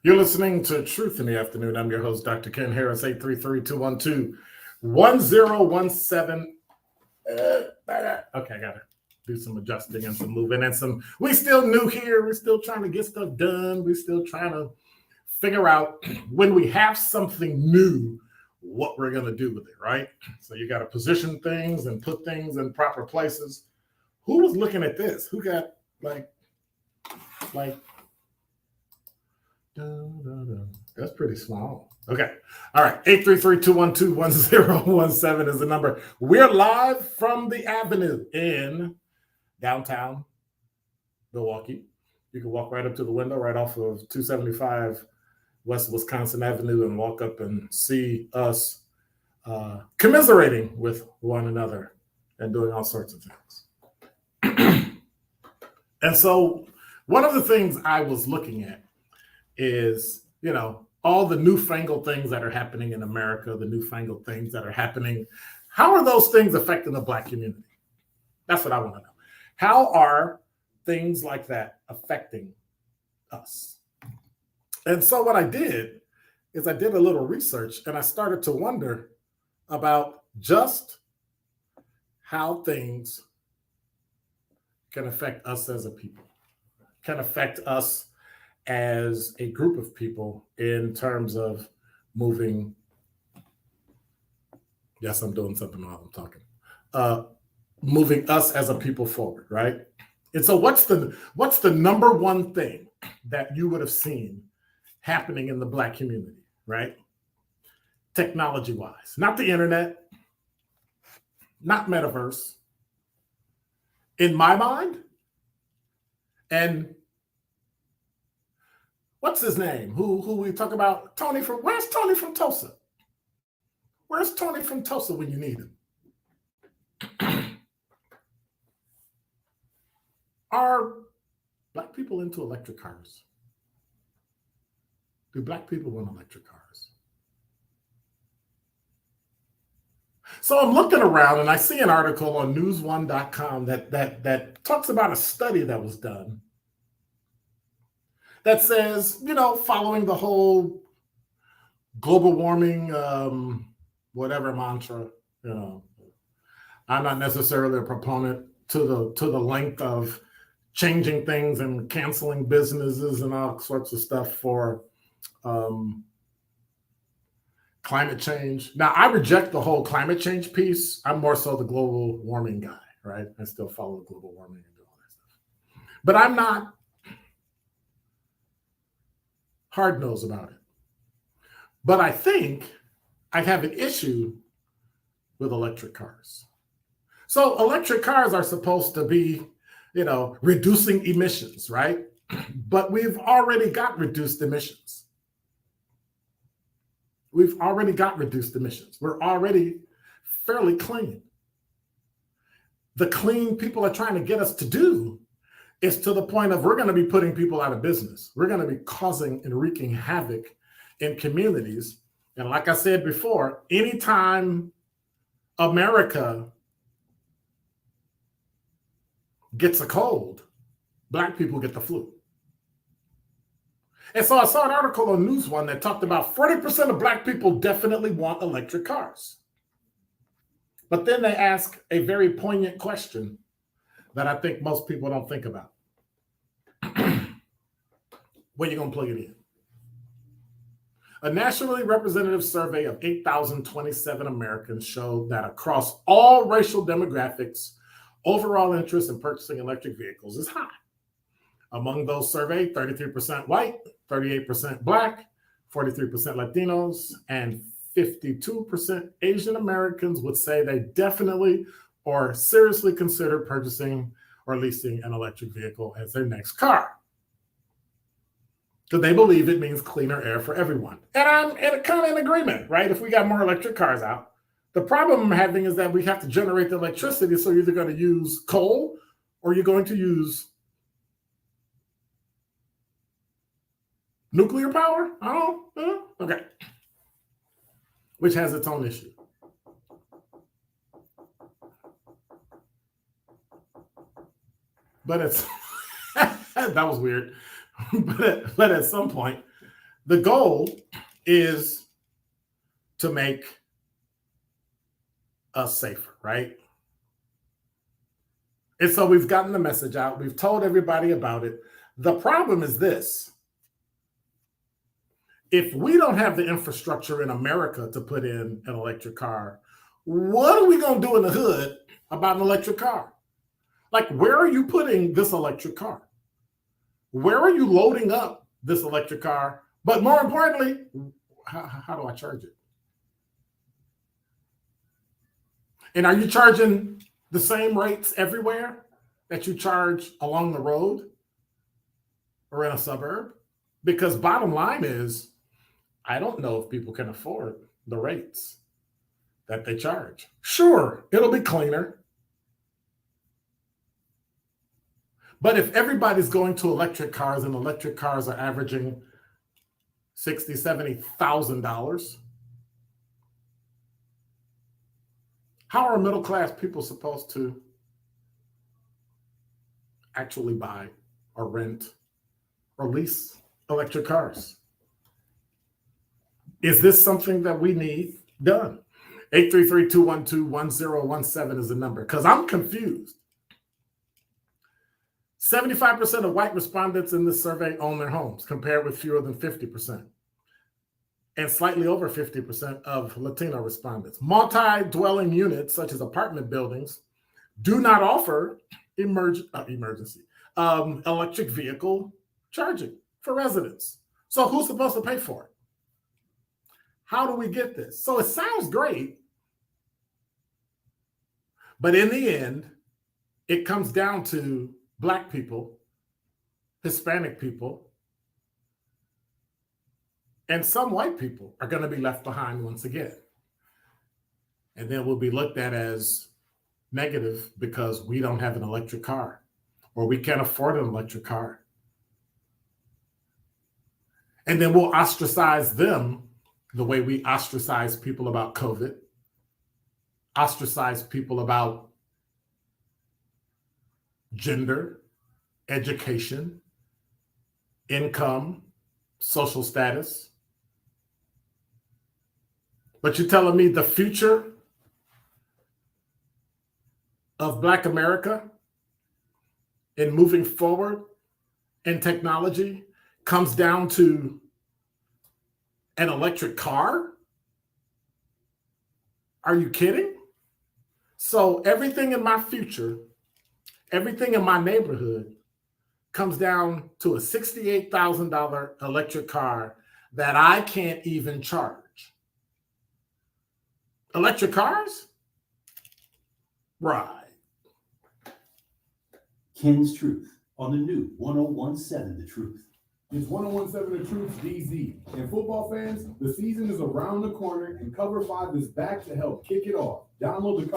You're listening to Truth in the Afternoon. I'm your host, Dr. Ken Harris, 833-212-1017. Okay, I gotta do some adjusting and some moving and some. We still new here. We're still trying to get stuff done. We're still trying to figure out when we have something new, what we're gonna do with it, right? So you got to position things and put things in proper places. Who was looking at this? Who got like? That's pretty small. Okay. All right. 833-212-1017 is the number. We're live from the Avenue in downtown Milwaukee. You can walk right up to the window right off of 275 West Wisconsin Avenue and walk up and see us commiserating with one another and doing all sorts of things. And so one of the things I was looking at is, all the newfangled things that are happening in America, the newfangled things that are happening. How are those things affecting the Black community? That's what I want to know. How are things like that affecting us? And so what I did is I did a little research and I started to wonder about just how things can affect us as a people, can affect us as a group of people in terms of moving. Yes, I'm doing something while I'm talking. Moving us as a people forward, right? And so what's the number one thing that you would have seen happening in the Black community, right? Technology-wise, not the internet, not metaverse. In my mind, and what's his name? Who we talk about? Where's Tony from Tulsa? Where's Tony from Tulsa when you need him? Are Black people into electric cars? Do Black people want electric cars? So I'm looking around and I see an article on newsone.com that talks about a study that was done that says, following the whole global warming, whatever mantra, I'm not necessarily a proponent to the length of changing things and canceling businesses and all sorts of stuff for climate change. Now, I reject the whole climate change piece. I'm more so the global warming guy, right? I still follow global warming and do all that stuff. But I'm not hard-nosed about it. But I think I have an issue with electric cars. So electric cars are supposed to be, reducing emissions, right? But we've already got reduced emissions. We're already fairly clean. The clean people are trying to get us to do is to the point of we're going to be putting people out of business. We're going to be causing and wreaking havoc in communities. And like I said before, anytime America gets a cold, Black people get the flu. And so I saw an article on News One that talked about 40% of Black people definitely want electric cars. But then they ask a very poignant question that I think most people don't think about. Where are you going to plug it in? A nationally representative survey of 8,027 Americans showed that across all racial demographics, overall interest in purchasing electric vehicles is high. Among those surveyed, 33% white, 38% Black, 43% Latinos, and 52% Asian Americans would say they definitely or seriously consider purchasing or leasing an electric vehicle as their next car. Because they believe it means cleaner air for everyone. And I'm kind of in agreement, right? If we got more electric cars out, the problem I'm having is that we have to generate the electricity. So you're either going to use coal or you're going to use Nuclear power? Okay. Which has its own issue. But it's that was weird. But at some point, the goal is to make us safer, right? And so we've gotten the message out. We've told everybody about it. The problem is this. If we don't have the infrastructure in America to put in an electric car, what are we going to do in the hood about an electric car? Like, where are you putting this electric car? Where are you loading up this electric car? But more importantly, how do I charge it? And are you charging the same rates everywhere that you charge along the road or in a suburb? Because bottom line is, I don't know if people can afford the rates that they charge. Sure, it'll be cleaner. But if everybody's going to electric cars and electric cars are averaging $60,000, $70,000, how are middle-class people supposed to actually buy or rent or lease electric cars? Is this something that we need done? 833-212-1017 is the number, because I'm confused. 75% of white respondents in this survey own their homes, compared with fewer than 50%. And slightly over 50% of Latino respondents. Multi-dwelling units, such as apartment buildings, do not offer electric vehicle charging for residents. So who's supposed to pay for it? How do we get this? So it sounds great, but in the end, it comes down to Black people, Hispanic people, and some white people are going to be left behind once again. And then we'll be looked at as negative because we don't have an electric car or we can't afford an electric car. And then we'll ostracize them the way we ostracize people about COVID, ostracize people about gender, education, income, social status. But you're telling me the future of Black America in moving forward in technology comes down to an electric car? Are you kidding? So everything in my future, everything in my neighborhood comes down to a $68,000 electric car that I can't even charge. Electric cars? Right. Ken's Truth on the new 1017 The Truth. It's 1017 The Truth DZ. And football fans, the season is around the corner and Cover 5 is back to help kick it off. Download the Cover